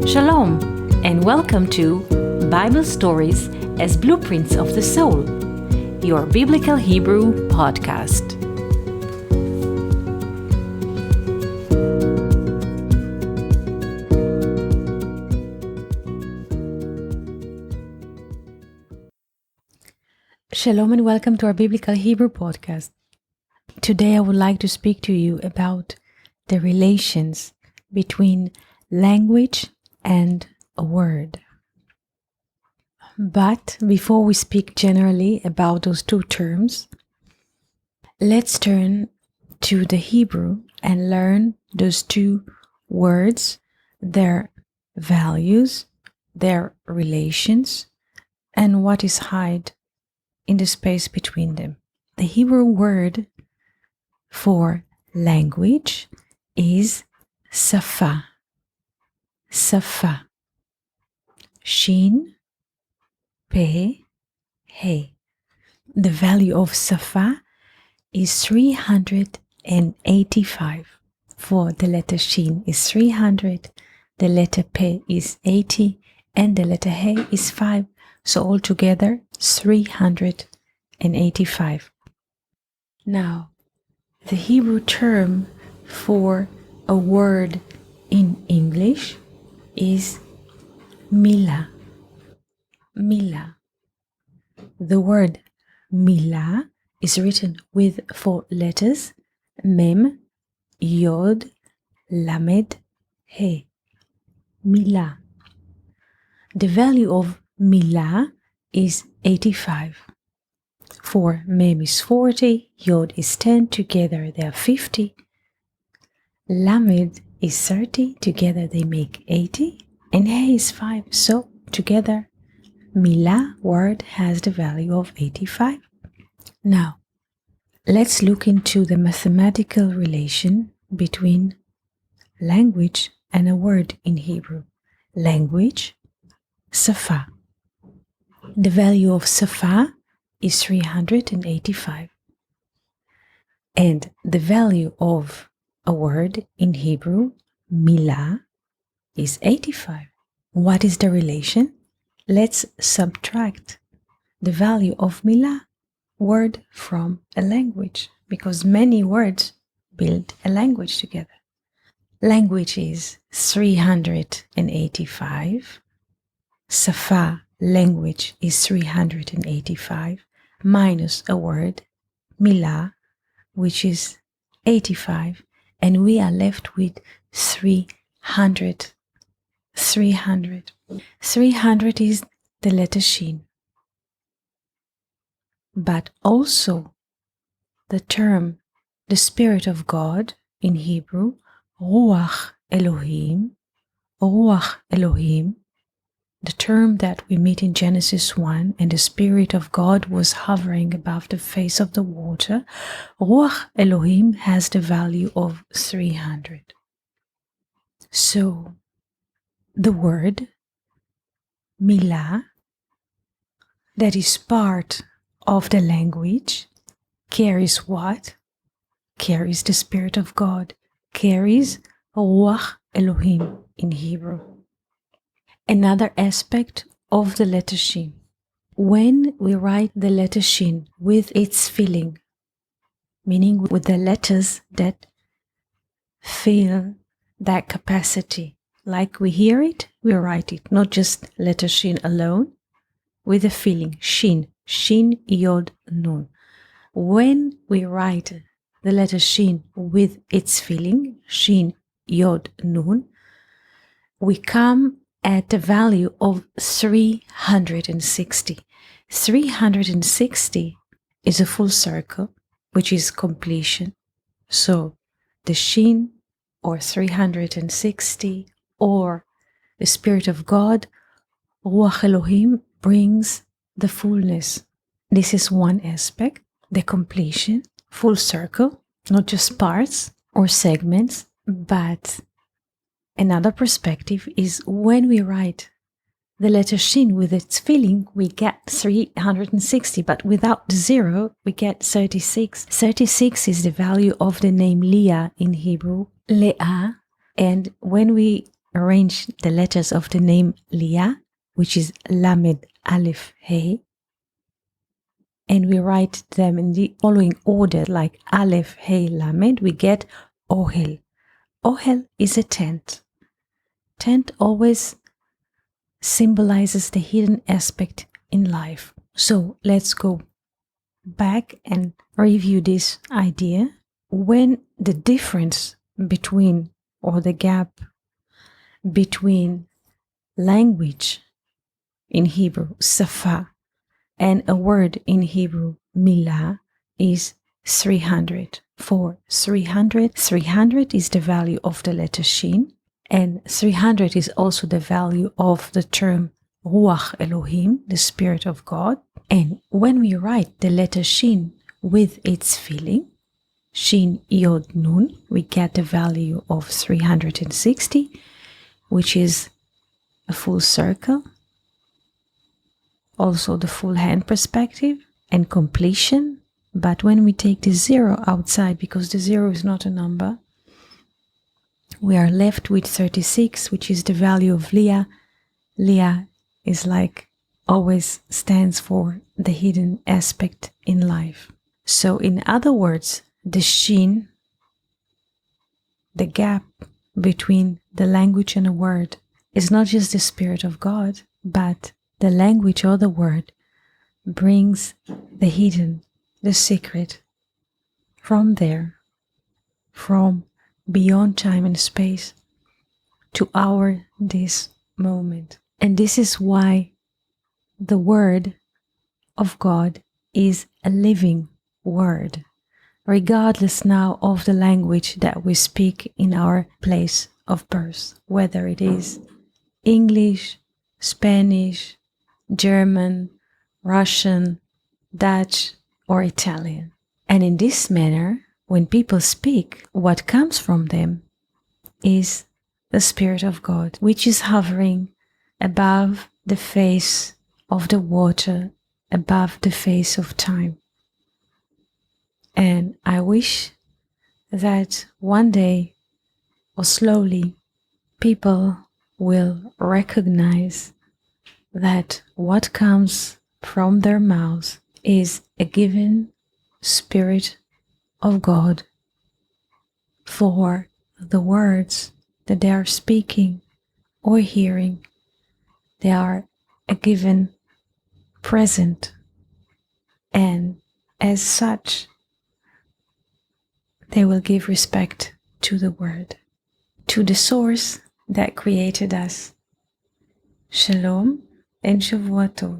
Shalom, and welcome to Bible Stories as Blueprints of the Soul, your Biblical Hebrew podcast. Shalom and welcome to our Biblical Hebrew podcast. Today I would like to speak to you about the relations between language and a word. But before we speak generally about those two terms, let's turn to the Hebrew and learn those two words, their values, their relations, and what is hid in the space between them. The Hebrew word for language is safa. Safa. Shin, Pe, He. The value of safa is 385. For the letter Shin is 300, the letter Pe is 80, and the letter He is 5. So altogether 385. Now, the Hebrew term for a word in English is milah. Milah. The word milah is written with 4 letters: mem, yod, lamed, he. Milah. The value of milah is 85. For mem is 40, yod is 10, together they are 50. Lamed is 30, together they make 80, and he is 5, so together milah word has the value of 85. Now, let's look into the mathematical relation between language and a word in Hebrew. Language, safa. The value of safa is 385. And the value of a word in Hebrew, milah, is 85. What is the relation? Let's subtract the value of milah word from a language, because many words build a language together. Language is 385. Safa, language, is 385 minus a word, milah, which is 85, and we are left with 300. 300. 300 is the letter Shin. But also the term, the Spirit of God in Hebrew, Ruach Elohim, Ruach Elohim, the term that we meet in Genesis 1, and the Spirit of God was hovering above the face of the water, Ruach Elohim has the value of 300. So, the word milah, that is part of the language, carries what? Carries the Spirit of God, carries Ruach Elohim in Hebrew. Another aspect of the letter Shin. When we write the letter Shin with its filling, meaning with the letters that fill that capacity, like we hear it, we write it, not just letter Shin alone, with a filling, Shin, Shin, Yod, Nun. When we write the letter Shin with its filling, Shin, Yod, Nun, we come at the value of 360. 360 is a full circle, which is completion. So the Shin, or 360, or the Spirit of God, Ruach Elohim, brings the fullness. This is one aspect, the completion, full circle, not just parts or segments, but another perspective is when we write the letter Shin with its filling, we get 360, but without the 0, we get 36. 36 is the value of the name Leah in Hebrew, Leah, and when we arrange the letters of the name Leah, which is Lamed Aleph Hey, and we write them in the following order, like Aleph Hey Lamed, we get Ohel. Ohel is a tent. Tent always symbolizes the hidden aspect in life. So let's go back and review this idea. When the difference between, or the gap between language in Hebrew, safa, and a word in Hebrew, milah, is 300. For 300 is the value of the letter shin, and 300 is also the value of the term Ruach Elohim, the Spirit of God. And when we write the letter shin with its filling, shin yod nun, we get the value of 360, which is a full circle, also the full hand perspective and completion. But when we take the zero outside, because the zero is not a number, we are left with 36, which is the value of Leah. Leah is like always stands for the hidden aspect in life. So in other words, the shin, the gap between the language and a word, is not just the Spirit of God, but the language or the word brings the hidden, the secret, from there, from beyond time and space to this moment. And this is why the word of God is a living word, regardless now of the language that we speak in our place of birth, whether it is English, Spanish, German, Russian, Dutch, or Italian. And in this manner, when people speak, what comes from them is the Spirit of God, which is hovering above the face of the water, above the face of time. And I wish that one day, or slowly, people will recognize that what comes from their mouths is a given Spirit of God for the words that they are speaking or hearing. They are a given present, and as such, they will give respect to the word, to the source that created us. Shalom and Shavua Tov.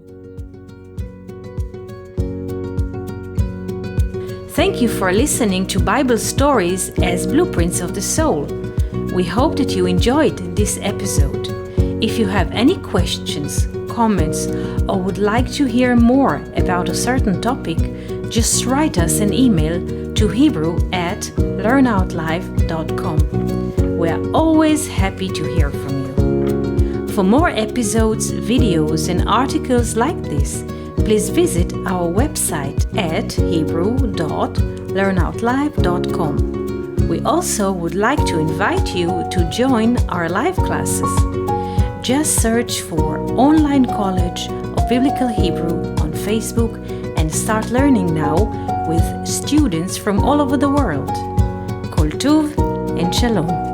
Thank you for listening to Bible Stories as Blueprints of the Soul. We hope that you enjoyed this episode. If you have any questions, comments, or would like to hear more about a certain topic, just write us an email to hebrew@learnoutlive.com. We are always happy to hear from you. For more episodes, videos, and articles like this, please visit our website at hebrew.learnoutlive.com. We also would like to invite you to join our live classes. Just search for Online College of Biblical Hebrew on Facebook and start learning now with students from all over the world. Koltuv and Shalom.